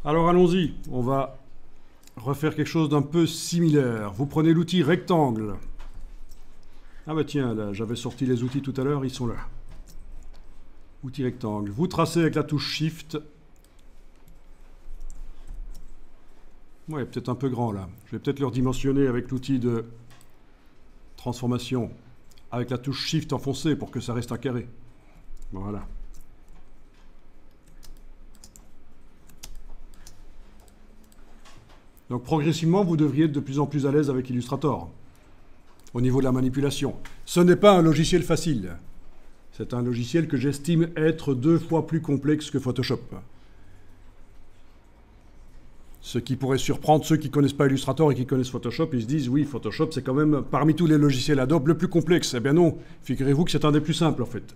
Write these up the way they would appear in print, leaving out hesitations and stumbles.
Alors allons-y, on va refaire quelque chose d'un peu similaire. Vous prenez l'outil rectangle. Ah bah tiens, là, j'avais sorti les outils tout à l'heure, ils sont là. Outil rectangle. Vous tracez avec la touche Shift. Ouais, peut-être un peu grand là. Je vais peut-être le redimensionner avec l'outil de transformation. Avec la touche Shift enfoncée pour que ça reste un carré. Voilà. Donc progressivement, vous devriez être de plus en plus à l'aise avec Illustrator au niveau de la manipulation. Ce n'est pas un logiciel facile. C'est un logiciel que j'estime être 2 fois plus complexe que Photoshop. Ce qui pourrait surprendre ceux qui ne connaissent pas Illustrator et qui connaissent Photoshop, ils se disent oui, Photoshop c'est quand même parmi tous les logiciels Adobe le plus complexe. Eh bien non, figurez-vous que c'est un des plus simples en fait.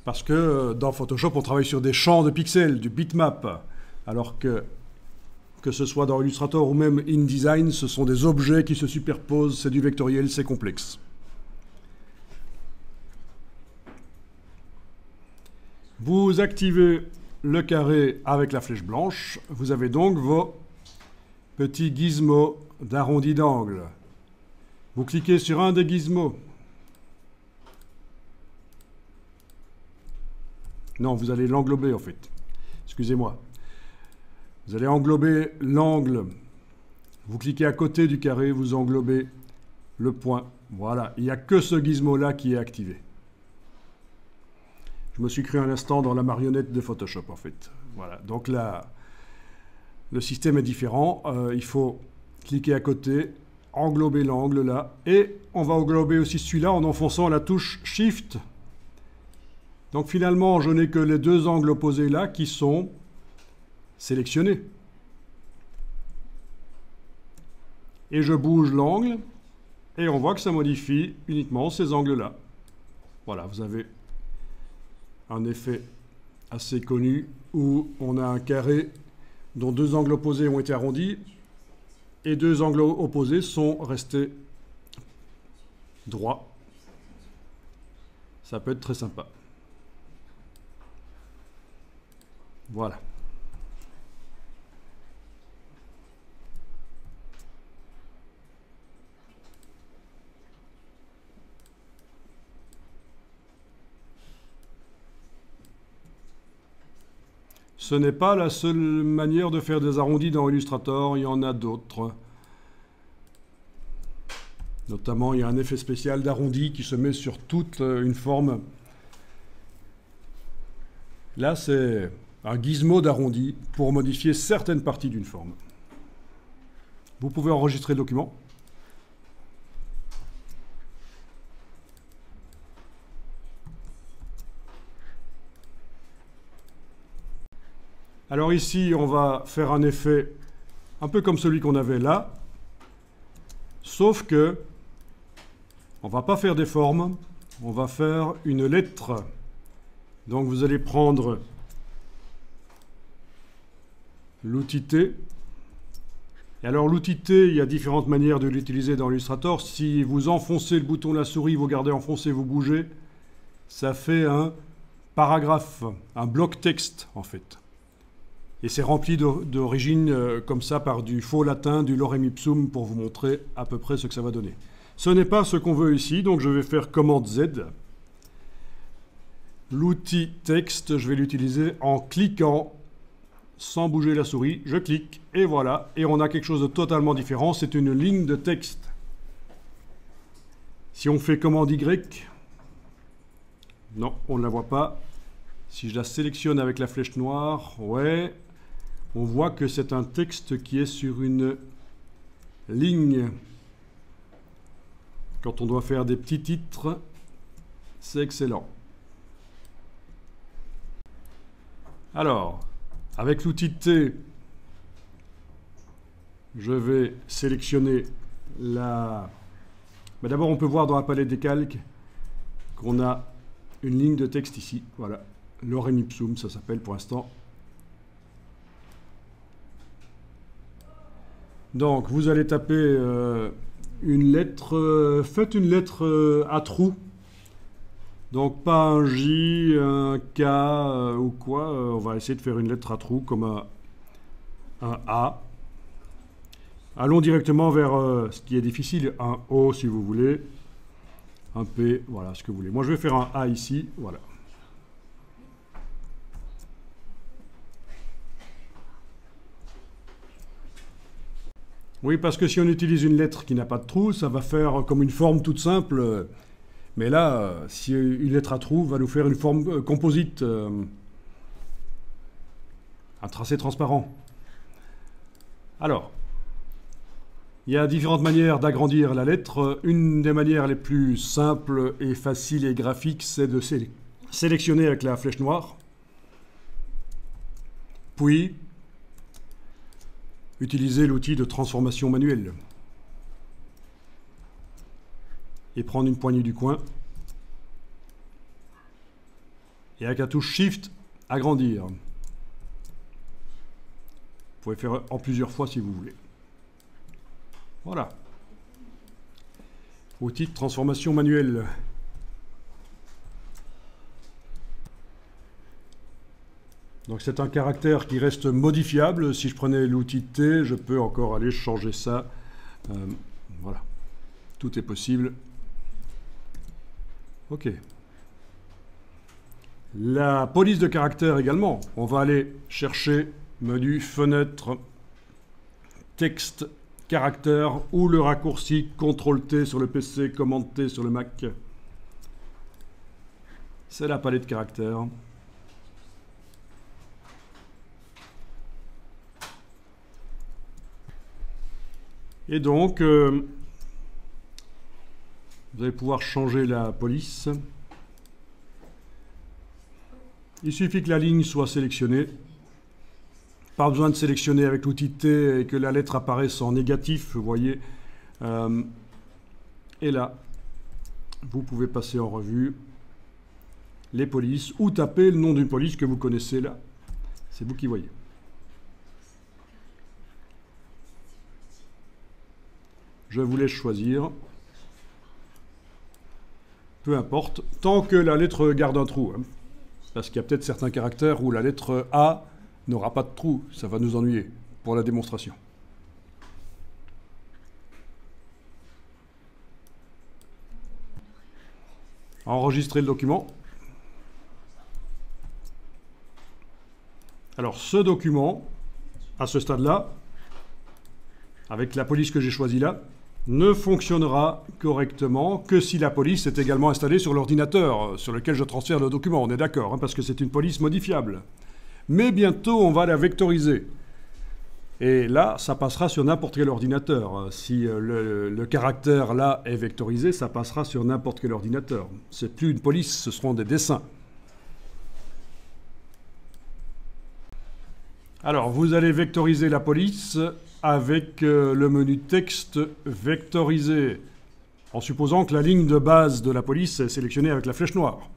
Parce que dans Photoshop on travaille sur des champs de pixels, du bitmap, alors que ce soit dans Illustrator ou même InDesign, ce sont des objets qui se superposent, c'est du vectoriel, c'est complexe. Vous activez le carré avec la flèche blanche, vous avez donc vos petits gizmos d'arrondi d'angle. Vous cliquez sur un des gizmos. Non, vous allez l'englober en fait. Excusez-moi. Vous allez englober l'angle. Vous cliquez à côté du carré, vous englobez le point. Voilà, il n'y a que ce gizmo-là qui est activé. Je me suis cru un instant dans la marionnette de Photoshop, en fait. Voilà, donc là, le système est différent. Il faut cliquer à côté, englober l'angle là, et on va englober aussi celui-là en enfonçant la touche Shift. Donc finalement, je n'ai que les deux angles opposés là qui sont sélectionnés. Et je bouge l'angle, et on voit que ça modifie uniquement ces angles-là. Voilà, vous avez un effet assez connu où on a un carré dont deux angles opposés ont été arrondis et deux angles opposés sont restés droits. Ça peut être très sympa. Voilà. Ce n'est pas la seule manière de faire des arrondis dans Illustrator, il y en a d'autres. Notamment, il y a un effet spécial d'arrondi qui se met sur toute une forme. Là, c'est un gizmo d'arrondi pour modifier certaines parties d'une forme. Vous pouvez enregistrer le document. Alors ici, on va faire un effet un peu comme celui qu'on avait là, sauf que on ne va pas faire des formes, on va faire une lettre. Donc vous allez prendre l'outil T. Et alors l'outil T, il y a différentes manières de l'utiliser dans Illustrator. Si vous enfoncez le bouton de la souris, vous gardez enfoncé, vous bougez, ça fait un paragraphe, un bloc texte en fait. Et c'est rempli d'origine comme ça par du faux latin, du lorem ipsum, pour vous montrer à peu près ce que ça va donner. Ce n'est pas ce qu'on veut ici, donc je vais faire commande Z. L'outil texte, je vais l'utiliser en cliquant, sans bouger la souris. Je clique, et voilà. Et on a quelque chose de totalement différent, c'est une ligne de texte. Si on fait commande Y, non, on ne la voit pas. Si je la sélectionne avec la flèche noire, ouais, on voit que c'est un texte qui est sur une ligne. Quand on doit faire des petits titres, c'est excellent. Alors, avec l'outil T, je vais sélectionner la... Mais d'abord, on peut voir dans la palette des calques qu'on a une ligne de texte ici. Voilà, lorem ipsum, ça s'appelle pour l'instant. Donc, vous allez taper une lettre, faites une lettre à trous. Donc pas un J, un K ou quoi. On va essayer de faire une lettre à trous comme un A. Allons directement vers ce qui est difficile, un O si vous voulez, un P, voilà ce que vous voulez. Moi je vais faire un A ici, voilà. Oui, parce que si on utilise une lettre qui n'a pas de trou, ça va faire comme une forme toute simple. Mais là, si une lettre à trou va nous faire une forme composite, un tracé transparent. Alors, il y a différentes manières d'agrandir la lettre. Une des manières les plus simples et faciles et graphiques, c'est de sélectionner avec la flèche noire. Puis, utiliser l'outil de transformation manuelle. Et prendre une poignée du coin. Et avec la touche Shift, agrandir. Vous pouvez faire en plusieurs fois si vous voulez. Voilà. Outil de transformation manuelle. Donc c'est un caractère qui reste modifiable. Si je prenais l'outil T, je peux encore aller changer ça. Voilà. Tout est possible. OK. La police de caractère également. On va aller chercher menu, fenêtre, texte, caractère ou le raccourci CTRL-T sur le PC, Command-T sur le Mac. C'est la palette de caractères. Et donc, vous allez pouvoir changer la police. Il suffit que la ligne soit sélectionnée. Pas besoin de sélectionner avec l'outil T et que la lettre apparaisse en négatif, vous voyez. Et là, vous pouvez passer en revue les polices ou taper le nom d'une police que vous connaissez là. C'est vous qui voyez. Je vous laisse choisir. Peu importe, tant que la lettre garde un trou. Hein. Parce qu'il y a peut-être certains caractères où la lettre A n'aura pas de trou. Ça va nous ennuyer pour la démonstration. Enregistrer le document. Alors ce document, à ce stade-là, avec la police que j'ai choisie là, ne fonctionnera correctement que si la police est également installée sur l'ordinateur sur lequel je transfère le document. On est d'accord, hein, parce que c'est une police modifiable. Mais bientôt, on va la vectoriser. Et là, ça passera sur n'importe quel ordinateur. Si le caractère là est vectorisé, ça passera sur n'importe quel ordinateur. C'est plus une police, ce seront des dessins. Alors, vous allez vectoriser la police avec le menu texte vectorisé, en supposant que la ligne de base de la police est sélectionnée avec la flèche noire.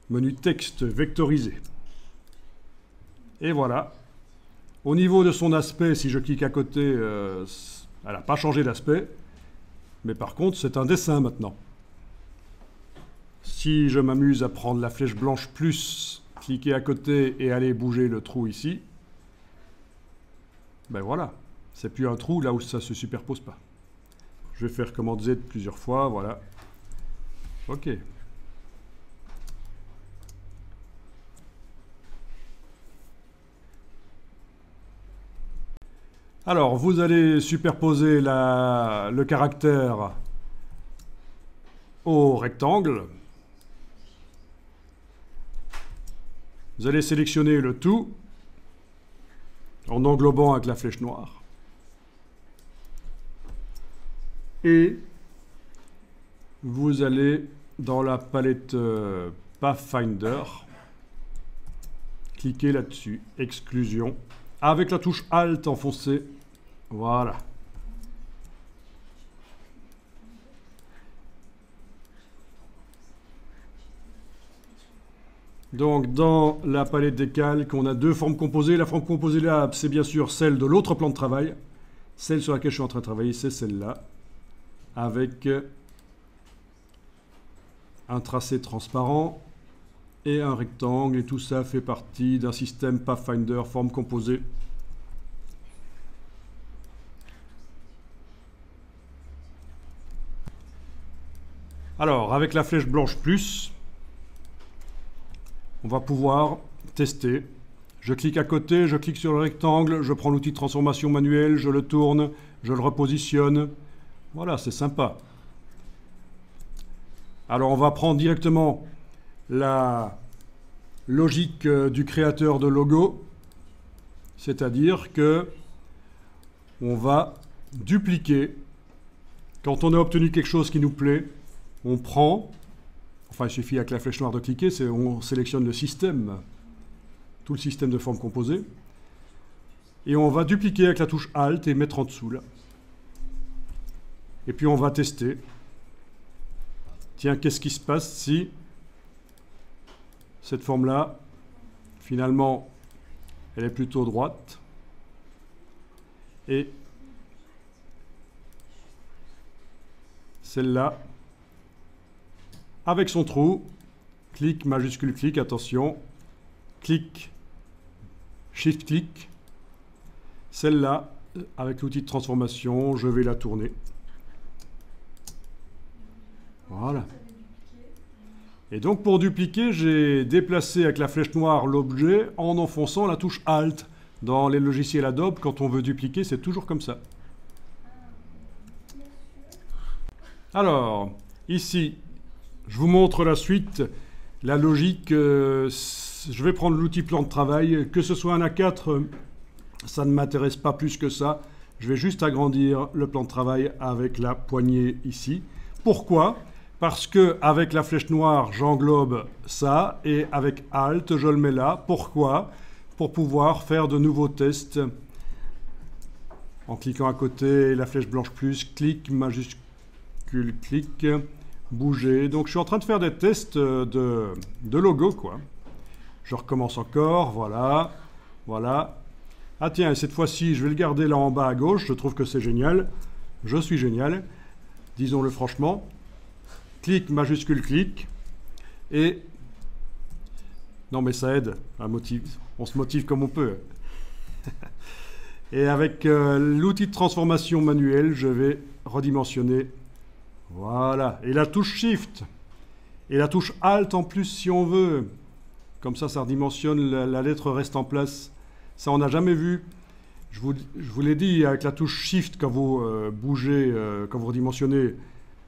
Menu texte vectorisé. Et voilà. Au niveau de son aspect, si je clique à côté, elle n'a pas changé d'aspect. Mais par contre, c'est un dessin maintenant. Si je m'amuse à prendre la flèche blanche plus, cliquer à côté et aller bouger le trou ici, ben voilà. C'est plus un trou là où ça ne se superpose pas. Je vais faire commande Z plusieurs fois, voilà. OK. Alors, vous allez superposer le caractère au rectangle. Vous allez sélectionner le tout en englobant avec la flèche noire. Et vous allez dans la palette Pathfinder, cliquez là-dessus, exclusion, avec la touche Alt enfoncée. Voilà. Donc, dans la palette des calques, on a deux formes composées. La forme composée là, c'est bien sûr celle de l'autre plan de travail. Celle sur laquelle je suis en train de travailler, c'est celle-là. Avec un tracé transparent et un rectangle, et tout ça fait partie d'un système Pathfinder forme composée. Alors, avec la flèche blanche plus, on va pouvoir tester. Je clique à côté, je clique sur le rectangle, je prends l'outil de transformation manuelle, je le tourne, je le repositionne. Voilà, c'est sympa. Alors, on va prendre directement la logique du créateur de logo, c'est-à-dire que on va dupliquer. Quand on a obtenu quelque chose qui nous plaît, on prend, enfin il suffit avec la flèche noire de cliquer, on sélectionne le système, tout le système de forme composée, et on va dupliquer avec la touche Alt et mettre en dessous là. Et puis on va tester. Tiens, qu'est-ce qui se passe si cette forme-là, finalement, elle est plutôt droite, et celle-là, avec son trou, clic, majuscule clic, attention, clic, shift clic, celle-là, avec l'outil de transformation, je vais la tourner. Voilà. Et donc pour dupliquer, j'ai déplacé avec la flèche noire l'objet en enfonçant la touche Alt. Dans les logiciels Adobe, quand on veut dupliquer, c'est toujours comme ça. Alors, ici, je vous montre la suite, la logique. Je vais prendre l'outil plan de travail. Que ce soit un A4, ça ne m'intéresse pas plus que ça. Je vais juste agrandir le plan de travail avec la poignée ici. Pourquoi ? Parce que avec la flèche noire, j'englobe ça, et avec Alt, je le mets là. Pourquoi ? Pour pouvoir faire de nouveaux tests. En cliquant à côté, la flèche blanche plus, clic, majuscule, clic, bouger. Donc je suis en train de faire des tests de logo, quoi. Je recommence encore, voilà, voilà. Ah tiens, cette fois-ci, je vais le garder là en bas à gauche, je trouve que c'est génial. Je suis génial, disons-le franchement. Clic, majuscule, clic. Et... non mais ça aide, on se motive comme on peut. Et avec l'outil de transformation manuelle, je vais redimensionner. Voilà. Et la touche Shift. Et la touche Alt en plus si on veut. Comme ça, ça redimensionne, la lettre reste en place. Ça, on n'a jamais vu. Je vous l'ai dit, avec la touche Shift, quand vous bougez, quand vous redimensionnez,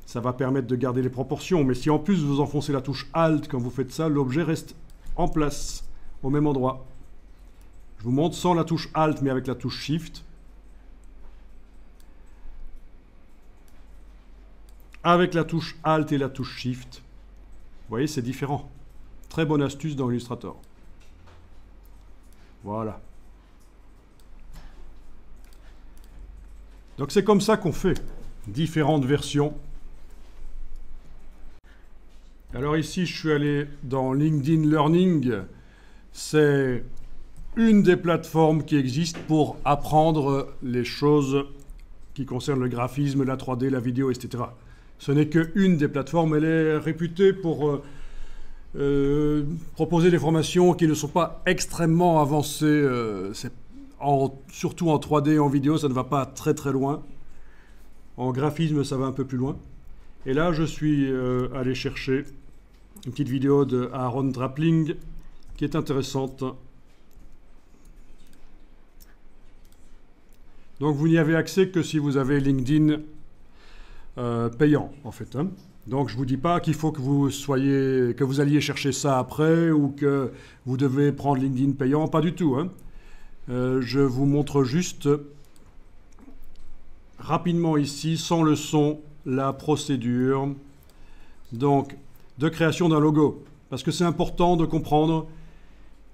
ça va permettre de garder les proportions. Mais si en plus vous enfoncez la touche Alt quand vous faites ça, l'objet reste en place, au même endroit. Je vous montre sans la touche Alt, mais avec la touche Shift. Avec la touche Alt et la touche Shift, vous voyez, c'est différent. Très bonne astuce dans Illustrator. Voilà. Donc c'est comme ça qu'on fait différentes versions. Alors ici, je suis allé dans LinkedIn Learning. C'est une des plateformes qui existent pour apprendre les choses qui concernent le graphisme, la 3D, la vidéo, etc. Ce n'est qu'une des plateformes. Elle est réputée pour proposer des formations qui ne sont pas extrêmement avancées. Surtout en 3D et en vidéo, ça ne va pas très très loin. En graphisme, ça va un peu plus loin. Et là, je suis allé chercher une petite vidéo de Aaron Drapling qui est intéressante. Donc, vous n'y avez accès que si vous avez LinkedIn payant, en fait. Hein. Donc, je ne vous dis pas qu'il faut que vous alliez chercher ça après ou que vous devez prendre LinkedIn payant. Pas du tout. Hein. Je vous montre juste rapidement ici, sans le son, la procédure donc, de création d'un logo. Parce que c'est important de comprendre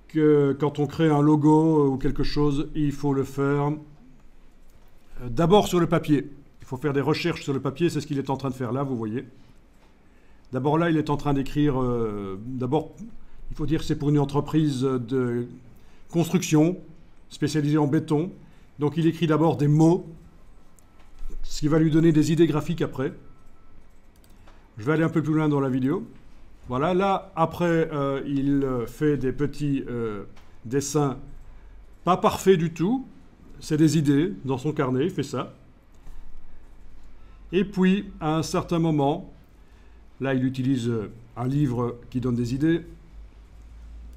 que quand on crée un logo ou quelque chose, il faut le faire d'abord sur le papier. Il faut faire des recherches sur le papier, c'est ce qu'il est en train de faire là, vous voyez. D'abord là, il est en train d'écrire... d'abord, il faut dire que c'est pour une entreprise de construction spécialisée en béton. Donc il écrit d'abord des mots, ce qui va lui donner des idées graphiques après. Je vais aller un peu plus loin dans la vidéo. Voilà, là, après, il fait des petits dessins pas parfaits du tout. C'est des idées dans son carnet, il fait ça. Et puis, à un certain moment, là, il utilise un livre qui donne des idées.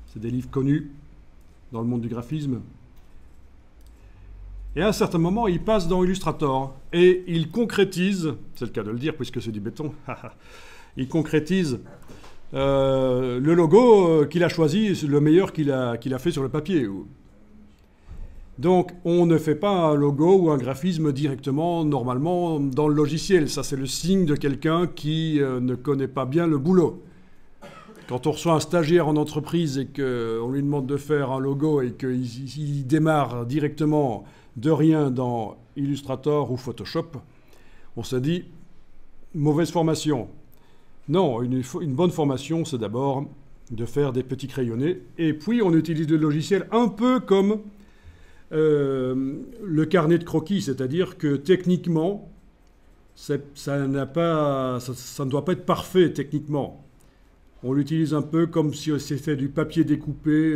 C'est des livres connus dans le monde du graphisme. Et à un certain moment, il passe dans Illustrator et il concrétise, c'est le cas de le dire puisque c'est du béton, il concrétise le logo qu'il a choisi, le meilleur qu'il a fait sur le papier. Donc, on ne fait pas un logo ou un graphisme directement, normalement, dans le logiciel. Ça, c'est le signe de quelqu'un qui ne connaît pas bien le boulot. Quand on reçoit un stagiaire en entreprise et qu'on lui demande de faire un logo et qu'il démarre directement de rien dans Illustrator ou Photoshop, on se dit, mauvaise formation. Non, une bonne formation, c'est d'abord de faire des petits crayonnés. Et puis, on utilise le logiciel un peu comme le carnet de croquis, c'est-à-dire que techniquement, ça ne doit pas être parfait techniquement. On l'utilise un peu comme si c'était du papier découpé.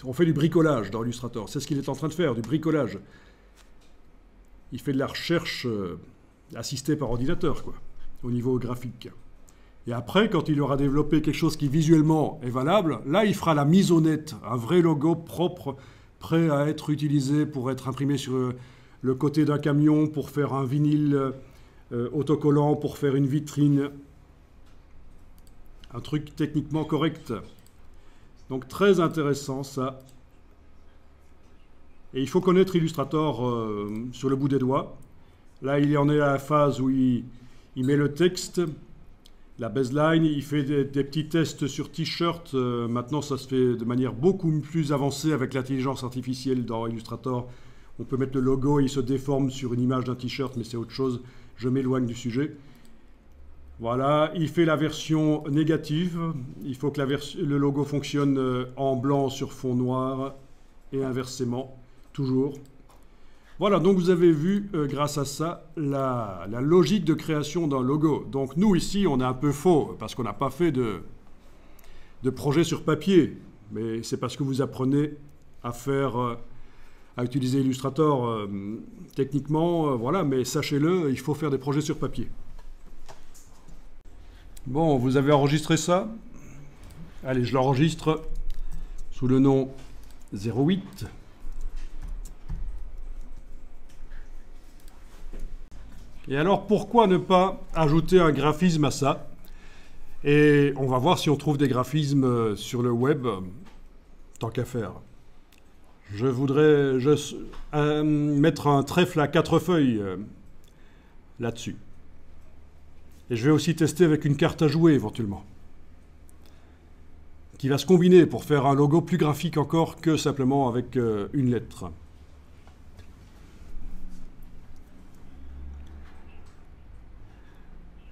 On fait du bricolage dans Illustrator. C'est ce qu'il est en train de faire, du bricolage. Il fait de la recherche assistée par ordinateur, quoi, au niveau graphique. Et après, quand il aura développé quelque chose qui visuellement est valable, là, il fera la mise au net, un vrai logo propre, prêt à être utilisé pour être imprimé sur le côté d'un camion, pour faire un vinyle autocollant, pour faire une vitrine. Un truc techniquement correct. Donc très intéressant ça. Et il faut connaître Illustrator sur le bout des doigts. Là, il en est à la phase où il met le texte, la baseline, il fait des petits tests sur t-shirt. Maintenant, ça se fait de manière beaucoup plus avancée avec l'intelligence artificielle dans Illustrator. On peut mettre le logo et il se déforme sur une image d'un t-shirt, mais c'est autre chose. Je m'éloigne du sujet. Voilà, il fait la version négative. Il faut que le logo fonctionne en blanc sur fond noir et inversement, toujours. Voilà, donc vous avez vu, grâce à ça, la logique de création d'un logo. Donc nous, ici, on est un peu faux, parce qu'on n'a pas fait de projet sur papier. Mais c'est parce que vous apprenez à à utiliser Illustrator techniquement, voilà, mais sachez-le, il faut faire des projets sur papier. Bon, vous avez enregistré ça? Allez, je l'enregistre sous le nom 08. Et alors, pourquoi ne pas ajouter un graphisme à ça? Et on va voir si on trouve des graphismes sur le web, tant qu'à faire. Je voudrais mettre un trèfle à 4 feuilles là-dessus. Et je vais aussi tester avec une carte à jouer éventuellement, qui va se combiner pour faire un logo plus graphique encore que simplement avec une lettre.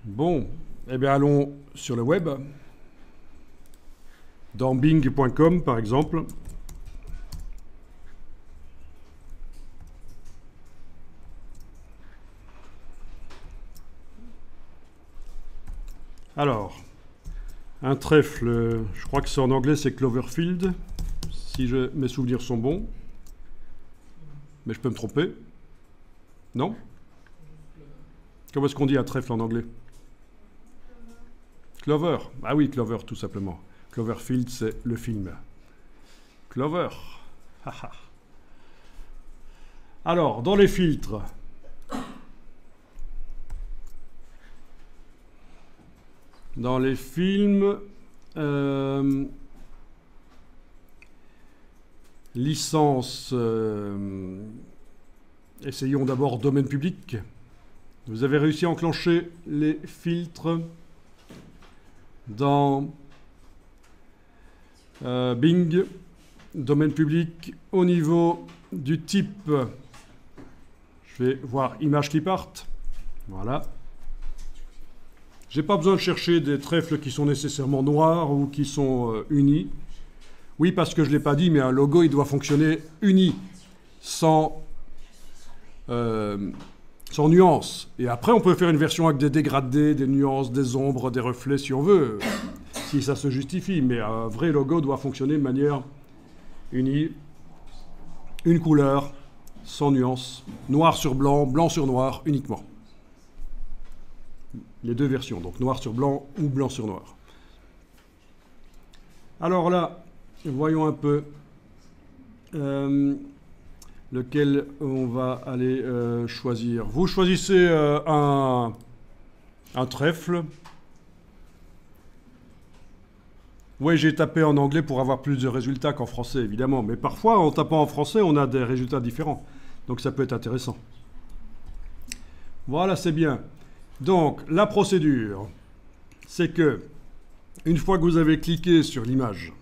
Bon, eh bien allons sur le web, dans bing.com par exemple. Alors, un trèfle, je crois que c'est en anglais, c'est Cloverfield, si mes souvenirs sont bons. Mais je peux me tromper. Non? Comment est-ce qu'on dit un trèfle en anglais? Clover. Ah oui, Clover, tout simplement. Cloverfield, c'est le film. Clover. Alors, dans les filtres... Dans les films, licence, essayons d'abord domaine public. Vous avez réussi à enclencher les filtres dans Bing, domaine public. Au niveau du type, je vais voir image clip art. Voilà. J'ai pas besoin de chercher des trèfles qui sont nécessairement noirs ou qui sont unis. Oui, parce que je ne l'ai pas dit, mais un logo, il doit fonctionner uni, sans nuances. Et après, on peut faire une version avec des dégradés, des nuances, des ombres, des reflets, si on veut. si ça se justifie, mais un vrai logo doit fonctionner de manière unie, une couleur, sans nuance, noir sur blanc, blanc sur noir uniquement. Les deux versions, donc noir sur blanc ou blanc sur noir. Alors là, voyons un peu lequel on va aller choisir. Vous choisissez un trèfle. Oui, j'ai tapé en anglais pour avoir plus de résultats qu'en français, évidemment. Mais parfois, en tapant en français, on a des résultats différents. Donc ça peut être intéressant. Voilà, c'est bien. Donc, la procédure, c'est que, une fois que vous avez cliqué sur l'image,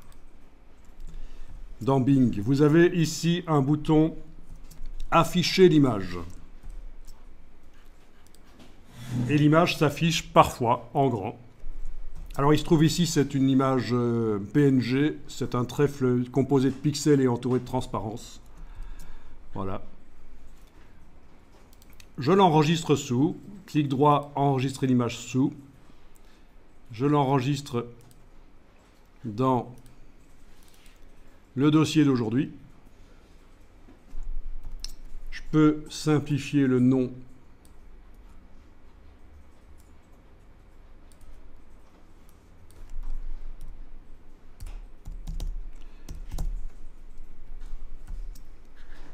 dans Bing, vous avez ici un bouton « Afficher l'image ». Et l'image s'affiche parfois en grand. Alors, il se trouve ici, c'est une image PNG. C'est un trèfle composé de pixels et entouré de transparence. Voilà. Je l'enregistre sous. Clic droit, enregistrer l'image sous. Je l'enregistre dans le dossier d'aujourd'hui. Je peux simplifier le nom.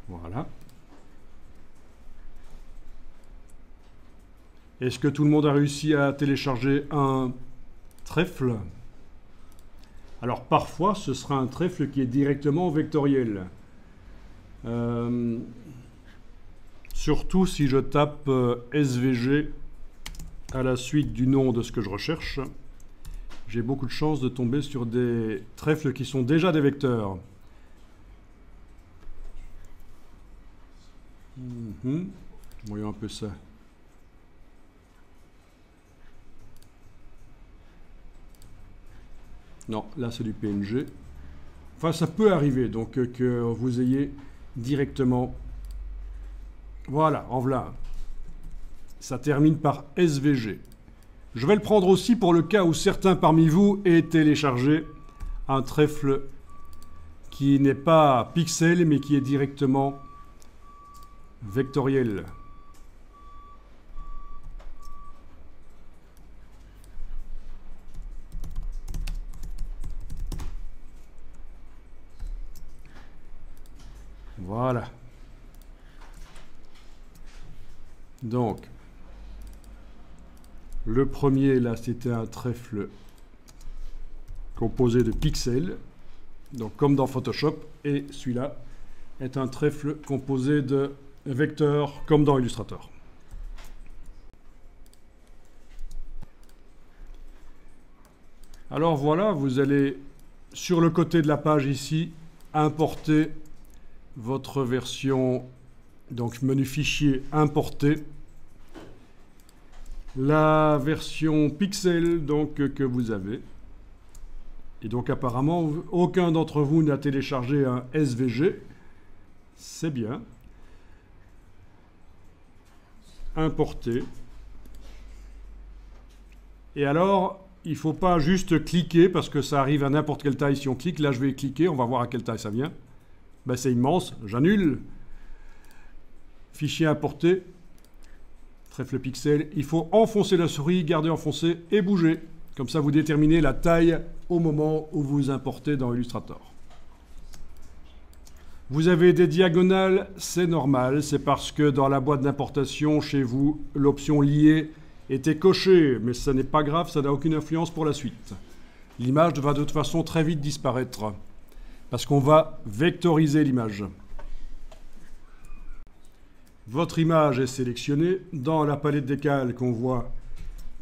Voilà. Est-ce que tout le monde a réussi à télécharger un trèfle? Alors parfois, ce sera un trèfle qui est directement vectoriel. Surtout si je tape SVG à la suite du nom de ce que je recherche, j'ai beaucoup de chances de tomber sur des trèfles qui sont déjà des vecteurs. Voyons un peu ça. Non, là c'est du PNG. Enfin, ça peut arriver, donc que vous ayez directement... Voilà, en voilà. Ça termine par SVG. Je vais le prendre aussi pour le cas où certains parmi vous aient téléchargé un trèfle qui n'est pas pixel, mais qui est directement vectoriel. Voilà. Donc, le premier, là, c'était un trèfle composé de pixels, donc comme dans Photoshop, et celui-là est un trèfle composé de vecteurs, comme dans Illustrator. Alors voilà, vous allez, sur le côté de la page ici, importer votre version, donc menu fichier, importer, la version pixel donc, que vous avez. Et donc apparemment, aucun d'entre vous n'a téléchargé un SVG. C'est bien. Importer. Et alors, il ne faut pas juste cliquer parce que ça arrive à n'importe quelle taille si on clique. Là, je vais cliquer, on va voir à quelle taille ça vient. Ben, c'est immense, j'annule. Fichier importé. Trèfle pixel. Il faut enfoncer la souris, garder enfoncé et bouger. Comme ça, vous déterminez la taille au moment où vous importez dans Illustrator. Vous avez des diagonales, c'est normal. C'est parce que dans la boîte d'importation, chez vous, l'option liée était cochée. Mais ce n'est pas grave, ça n'a aucune influence pour la suite. L'image va de toute façon très vite disparaître. Parce qu'on va vectoriser l'image. Votre image est sélectionnée. Dans la palette des calques, on voit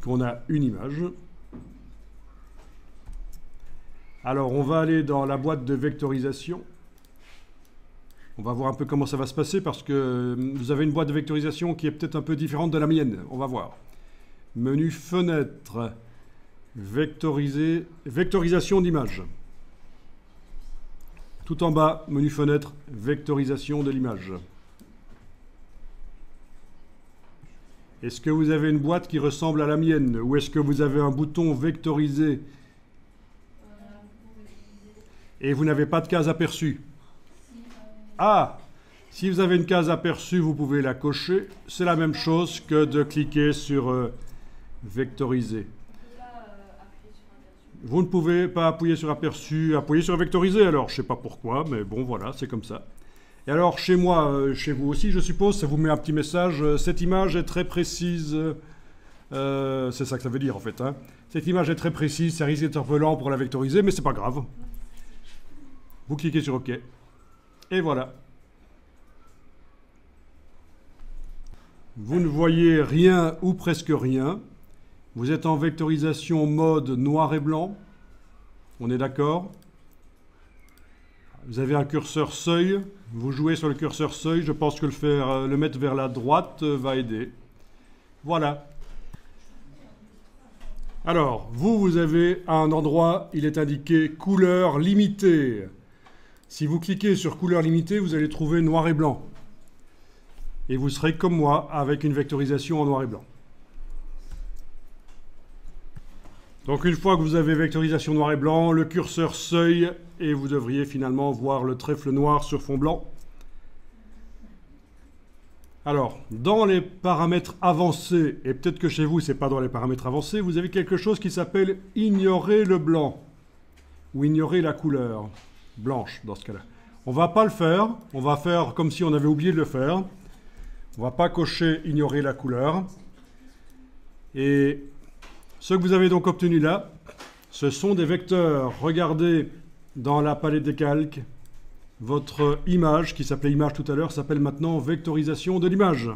qu'on a une image. Alors, on va aller dans la boîte de vectorisation. On va voir un peu comment ça va se passer parce que vous avez une boîte de vectorisation qui est peut-être un peu différente de la mienne. On va voir. Menu fenêtre, vectoriser, vectorisation d'image. Tout en bas, menu fenêtre, vectorisation de l'image. Est-ce que vous avez une boîte qui ressemble à la mienne ou est-ce que vous avez un bouton vectoriser Et vous n'avez pas de case aperçue. Ah! Si vous avez une case aperçue, vous pouvez la cocher. C'est la même chose que de cliquer sur vectoriser. Vous ne pouvez pas appuyer sur aperçu, appuyer sur vectoriser alors. Je ne sais pas pourquoi, mais bon voilà, c'est comme ça. Et alors chez moi, chez vous aussi, je suppose, ça vous met un petit message. Cette image est très précise. C'est ça que ça veut dire en fait. Hein. Cette image est très précise, ça risque d'être un peu lent pour la vectoriser, mais c'est pas grave. Vous cliquez sur OK. Et voilà. Vous ne voyez rien ou presque rien. Vous êtes en vectorisation mode noir et blanc. On est d'accord? Vous avez un curseur seuil. Vous jouez sur le curseur seuil. Je pense que le mettre vers la droite va aider. Voilà. Alors, vous avez un endroit, il est indiqué couleur limitée. Si vous cliquez sur couleur limitée, vous allez trouver noir et blanc. Et vous serez comme moi avec une vectorisation en noir et blanc. Donc une fois que vous avez vectorisation noir et blanc, le curseur seuil et vous devriez finalement voir le trèfle noir sur fond blanc. Alors, dans les paramètres avancés, et peut-être que chez vous, ce n'est pas dans les paramètres avancés, vous avez quelque chose qui s'appelle ignorer le blanc, ou ignorer la couleur blanche dans ce cas-là. On ne va pas le faire, on va faire comme si on avait oublié de le faire. On ne va pas cocher ignorer la couleur. Et ce que vous avez donc obtenu là, ce sont des vecteurs. Regardez dans la palette des calques, votre image, qui s'appelait image tout à l'heure, s'appelle maintenant vectorisation de l'image.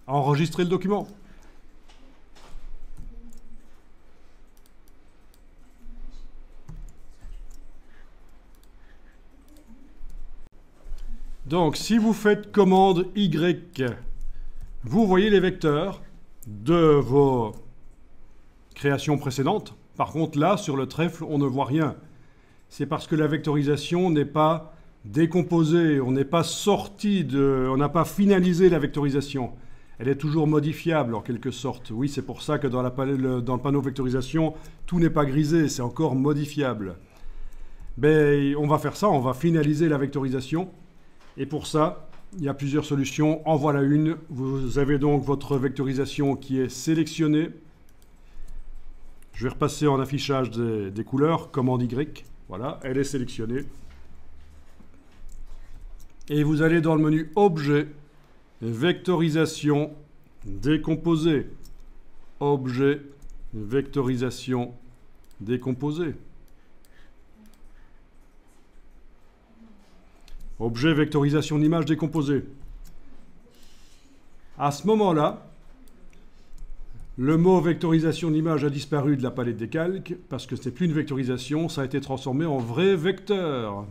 Enregistrez le document. Donc, si vous faites commande Y, vous voyez les vecteurs de vos créations précédentes. Par contre, là, sur le trèfle, on ne voit rien. C'est parce que la vectorisation n'est pas décomposée, on n'est pas sorti on n'a pas finalisé la vectorisation. Elle est toujours modifiable en quelque sorte. Oui, c'est pour ça que dans le panneau vectorisation, tout n'est pas grisé, c'est encore modifiable. Ben, on va faire ça, on va finaliser la vectorisation. Et pour ça, il y a plusieurs solutions. En voilà une. Vous avez donc votre vectorisation qui est sélectionnée. Je vais repasser en affichage des couleurs, commande Y. Voilà, elle est sélectionnée. Et vous allez dans le menu Objet, Vectorisation, Décomposer. Objet, Vectorisation, Décomposer. Objet, vectorisation d'image décomposée. À ce moment-là, le mot vectorisation d'image a disparu de la palette des calques parce que ce n'est plus une vectorisation, ça a été transformé en vrai vecteur.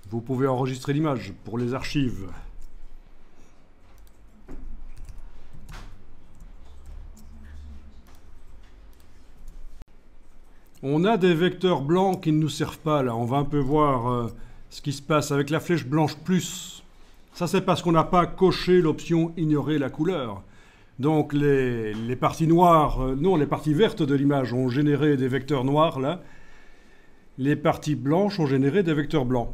Vous pouvez enregistrer l'image pour les archives. On a des vecteurs blancs qui ne nous servent pas là. On va un peu voir ce qui se passe avec la flèche blanche plus. Ça, c'est parce qu'on n'a pas coché l'option ignorer la couleur. Donc les parties noires, non, les parties vertes de l'image ont généré des vecteurs noirs là. Les parties blanches ont généré des vecteurs blancs.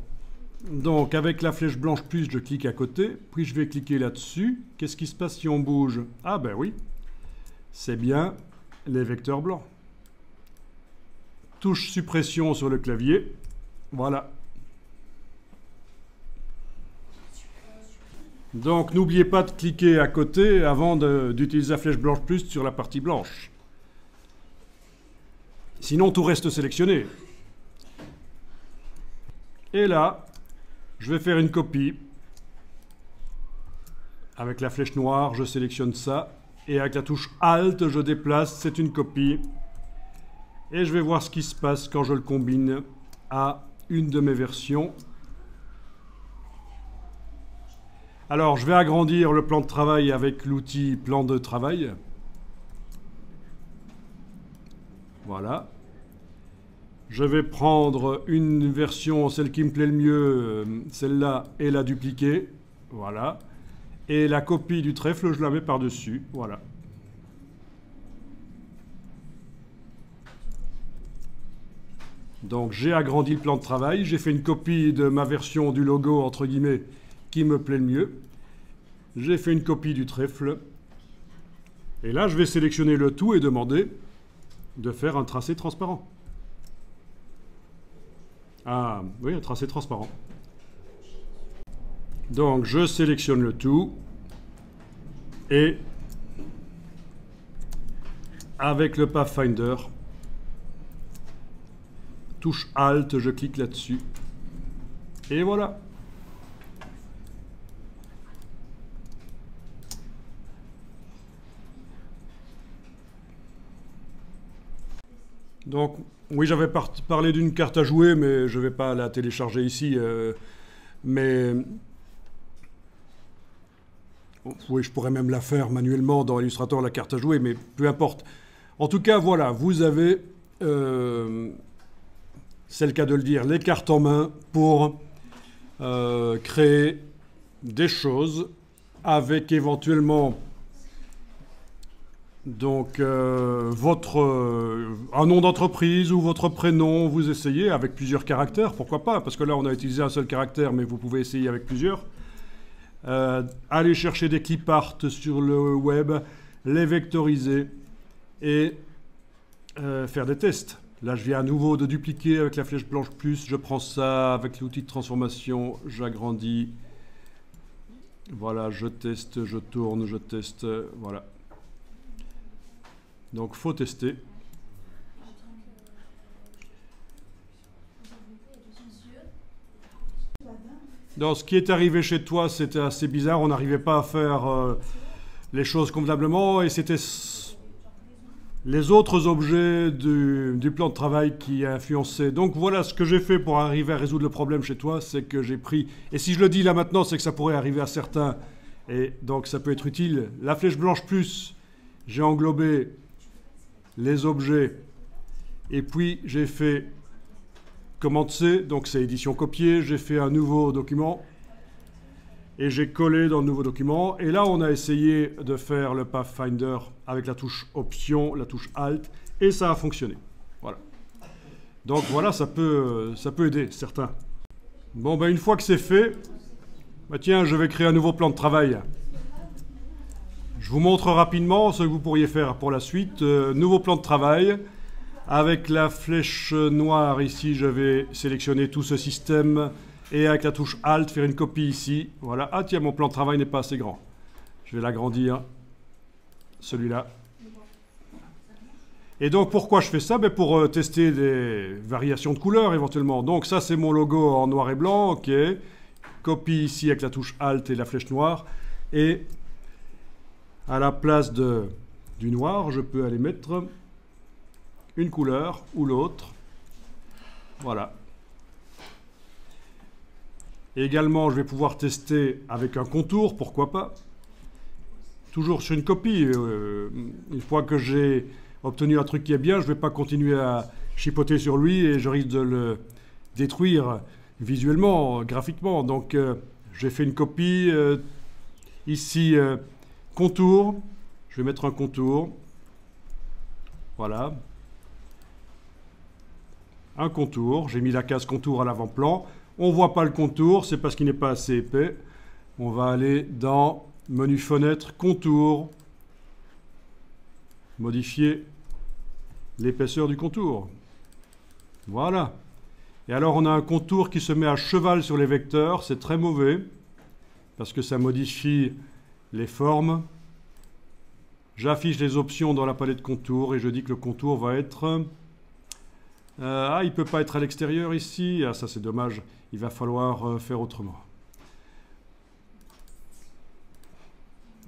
Donc avec la flèche blanche plus, je clique à côté, puis je vais cliquer là-dessus. Qu'est-ce qui se passe si on bouge? Ah ben oui, c'est bien les vecteurs blancs. Touche suppression sur le clavier. Voilà. Donc n'oubliez pas de cliquer à côté avant d'utiliser la flèche blanche plus sur la partie blanche. Sinon tout reste sélectionné. Et là, je vais faire une copie. Avec la flèche noire, je sélectionne ça. Et avec la touche Alt, je déplace, c'est une copie. Et je vais voir ce qui se passe quand je le combine à une de mes versions. Alors, je vais agrandir le plan de travail avec l'outil plan de travail. Voilà. Je vais prendre une version, celle qui me plaît le mieux, celle-là, et la dupliquer. Voilà. Et la copie du trèfle, je la mets par-dessus. Voilà. Donc j'ai agrandi le plan de travail, j'ai fait une copie de ma version du logo, entre guillemets, qui me plaît le mieux. J'ai fait une copie du trèfle. Et là, je vais sélectionner le tout et demander de faire un tracé transparent. Ah, oui, un tracé transparent. Donc, je sélectionne le tout. Et avec le Pathfinder, touche Alt, je clique là-dessus. Et voilà. Donc, oui, j'avais parlé d'une carte à jouer, mais je ne vais pas la télécharger ici. Mais oui, je pourrais même la faire manuellement dans Illustrator, la carte à jouer, mais peu importe. En tout cas, voilà, vous avez, c'est le cas de le dire, les cartes en main pour créer des choses avec éventuellement donc un nom d'entreprise ou votre prénom, vous essayez avec plusieurs caractères, pourquoi pas, parce que là on a utilisé un seul caractère, mais vous pouvez essayer avec plusieurs. Aller chercher des clip art sur le web, les vectoriser et faire des tests. Là je viens à nouveau de dupliquer avec la flèche blanche plus, je prends ça avec l'outil de transformation, j'agrandis, voilà, je teste, je tourne, je teste, voilà. Donc, faut tester. Donc, ce qui est arrivé chez toi, c'était assez bizarre. On n'arrivait pas à faire les choses convenablement. Et c'était les autres objets du plan de travail qui influençaient. Donc, voilà ce que j'ai fait pour arriver à résoudre le problème chez toi. C'est que j'ai pris... Et si je le dis là maintenant, c'est que ça pourrait arriver à certains. Et donc, ça peut être utile. La flèche blanche plus, j'ai englobé les objets, et puis j'ai fait commande C, donc c'est édition copier, j'ai fait un nouveau document, et j'ai collé dans le nouveau document, et là on a essayé de faire le Pathfinder avec la touche Option, la touche Alt, et ça a fonctionné. Voilà. Donc voilà, ça peut aider certains. Bon, ben une fois que c'est fait, ben tiens, je vais créer un nouveau plan de travail. Je vous montre rapidement ce que vous pourriez faire pour la suite. Nouveau plan de travail. Avec la flèche noire ici, je vais sélectionner tout ce système. Et avec la touche Alt, faire une copie ici. Voilà. Ah tiens, mon plan de travail n'est pas assez grand. Je vais l'agrandir. Celui-là. Et donc, pourquoi je fais ça? Ben, pour tester des variations de couleurs éventuellement. Donc ça, c'est mon logo en noir et blanc. OK. Copie ici avec la touche Alt et la flèche noire. Et... à la place du noir, je peux aller mettre une couleur ou l'autre. Voilà. Et également, je vais pouvoir tester avec un contour, pourquoi pas. Toujours sur une copie. Une fois que j'ai obtenu un truc qui est bien, je ne vais pas continuer à chipoter sur lui et je risque de le détruire visuellement, graphiquement. Donc, j'ai fait une copie. Ici... contour, je vais mettre un contour, voilà, un contour, j'ai mis la case contour à l'avant-plan, on ne voit pas le contour, c'est parce qu'il n'est pas assez épais, on va aller dans menu fenêtre, contour, modifier l'épaisseur du contour, voilà, et alors on a un contour qui se met à cheval sur les vecteurs, c'est très mauvais, parce que ça modifie les formes. J'affiche les options dans la palette contour et je dis que le contour va être... il ne peut pas être à l'extérieur ici. Ah, ça c'est dommage. Il va falloir faire autrement.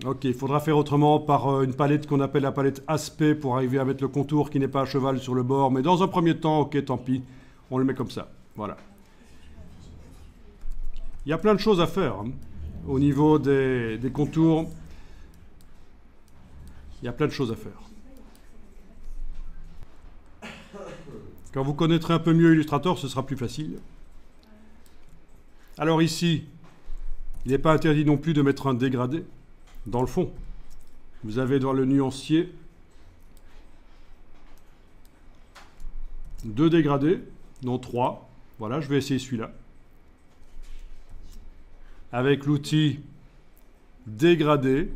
Ok, il faudra faire autrement par une palette qu'on appelle la palette aspect pour arriver à mettre le contour qui n'est pas à cheval sur le bord. Mais dans un premier temps, ok, tant pis. On le met comme ça. Voilà. Il y a plein de choses à faire, hein. Au niveau des contours, il y a plein de choses à faire. Quand vous connaîtrez un peu mieux Illustrator, ce sera plus facile. Alors ici, Il n'est pas interdit non plus de mettre un dégradé dans le fond. Vous avez dans le nuancier 2 dégradés, non 3. Voilà, je vais essayer celui-là. Avec l'outil dégradé,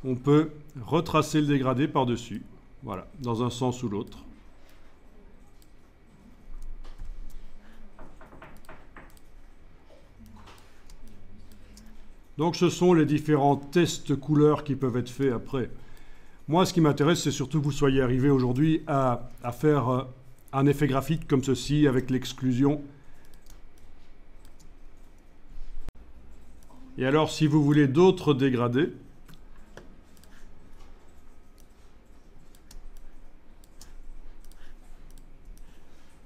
on peut retracer le dégradé par-dessus. Voilà, dans un sens ou l'autre. Donc ce sont les différents tests couleurs qui peuvent être faits après. Moi, ce qui m'intéresse, c'est surtout que vous soyez arrivé aujourd'hui à faire un effet graphique comme ceci, avec l'exclusion. Et alors, si vous voulez d'autres dégradés,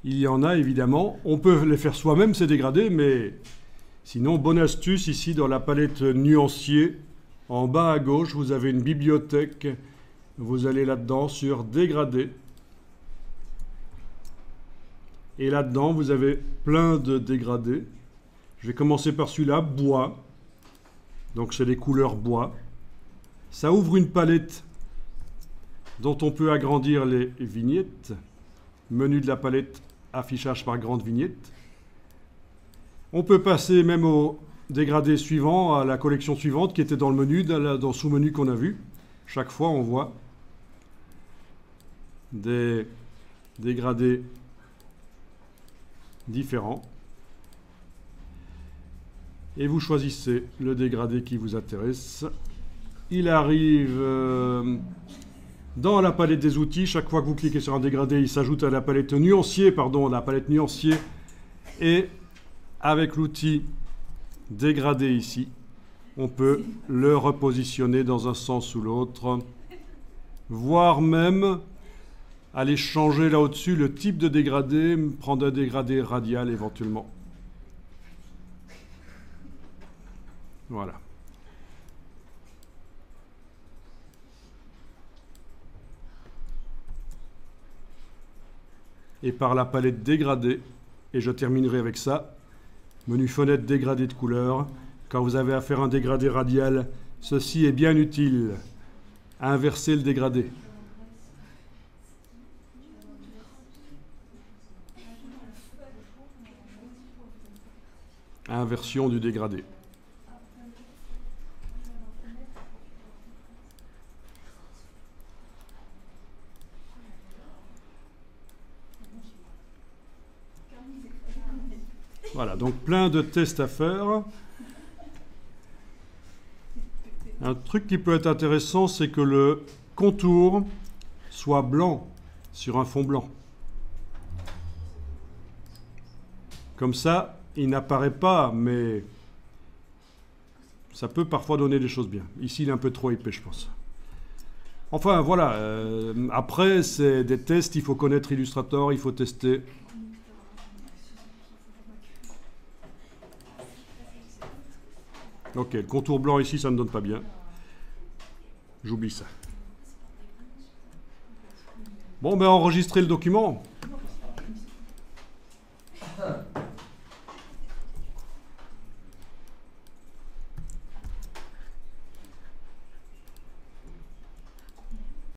il y en a évidemment. On peut les faire soi-même, ces dégradés, mais sinon, bonne astuce, ici dans la palette nuancier, en bas à gauche, vous avez une bibliothèque. Vous allez là-dedans sur dégradés. Et là-dedans, vous avez plein de dégradés. Je vais commencer par celui-là, bois. Donc c'est les couleurs bois. Ça ouvre une palette dont on peut agrandir les vignettes. Menu de la palette, affichage par grande vignette. On peut passer même au dégradé suivant, à la collection suivante qui était dans le menu, dans le sous-menu qu'on a vu. Chaque fois, on voit des dégradés différents. Et vous choisissez le dégradé qui vous intéresse. Il arrive dans la palette des outils. Chaque fois que vous cliquez sur un dégradé, il s'ajoute à la palette nuancier, Et avec l'outil dégradé ici, on peut le repositionner dans un sens ou l'autre, voire même aller changer là au-dessus le type de dégradé, prendre un dégradé radial éventuellement. Voilà. Et par la palette dégradée, et je terminerai avec ça, menu fenêtre dégradé de couleur. Quand vous avez à faire un dégradé radial, ceci est bien utile. Inverser le dégradé. Inversion du dégradé. Voilà, donc plein de tests à faire. Un truc qui peut être intéressant, c'est que le contour soit blanc sur un fond blanc. Comme ça, il n'apparaît pas, mais ça peut parfois donner des choses bien. Ici, il est un peu trop épais, je pense. Enfin, voilà. Après, c'est des tests. Il faut connaître Illustrator, il faut tester. Ok, le contour blanc ici, ça ne donne pas bien. J'oublie ça. Bon, ben enregistrez le document.